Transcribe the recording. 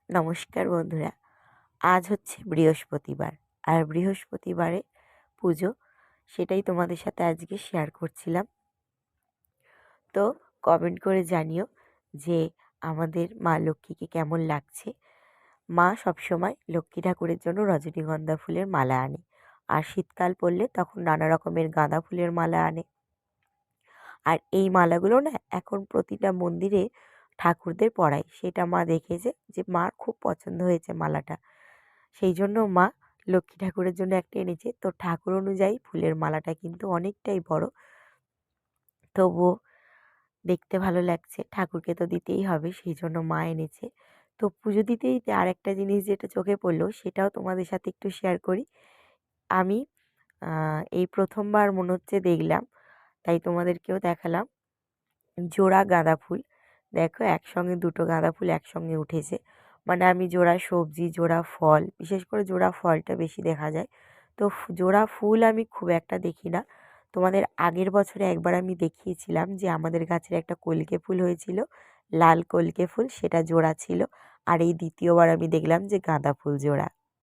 নমস্কার বন্ধুরা। আজ হচ্ছে বৃহস্পতিবার। আর বৃহস্পতিবারে পুজো, সেটাই তোমাদের সাথে আজকে শেয়ার করছিলাম। তো কমেন্ট করে জানিও যে আমাদের মা লক্ষ্মীকে কেমন লাগছে। মা সবসময় লক্ষ্মী ঠাকুরের জন্য রজনীগন্ধা ফুলের মালা আনে। আর শীতকাল পড়লে তখন নানা রকমের গাঁদা ফুলের মালা আনে। আর এই মালাগুলো না এখন প্রতিটা মন্দিরে ঠাকুরদের পরায়। সেটা মা দেখেছে যে মার খুব পছন্দ হয়েছে মালাটা। সেই জন্য মা লক্ষ্মী ঠাকুরের জন্য একটা এনেছে। তো ঠাকুর অনুযায়ী ফুলের মালাটা কিন্তু অনেকটাই বড়। তবুও দেখতে ভালো লাগছে। ঠাকুরকে তো দিতেই হবে, সেই জন্য মা এনেছে। তো পুজো দিতে দিতে আরেকটা জিনিস যেটা চোখে পড়লো সেটাও তোমাদের সাথে একটু শেয়ার করি। আমি এই প্রথমবার মনে হচ্ছে দেখলাম, তাই তোমাদেরকেও দেখালাম। জোড়া গাঁদা ফুল, দেখো একসঙ্গে দুটো গাঁদা ফুল একসঙ্গে উঠেছে। মানে আমি জোড়া সবজি, জোড়া ফল, বিশেষ করে জোড়া ফলটা বেশি দেখা যায়। তো জোড়া ফুল আমি খুব একটা দেখি না। তোমাদের আগের বছরে একবার আমি দেখিয়েছিলাম যে আমাদের গাছের একটা কলকে ফুল হয়েছিল, লাল কলকে ফুল, সেটা জোড়া ছিল। আর এই দ্বিতীয়বার আমি দেখলাম যে গাঁদা ফুল জোড়া।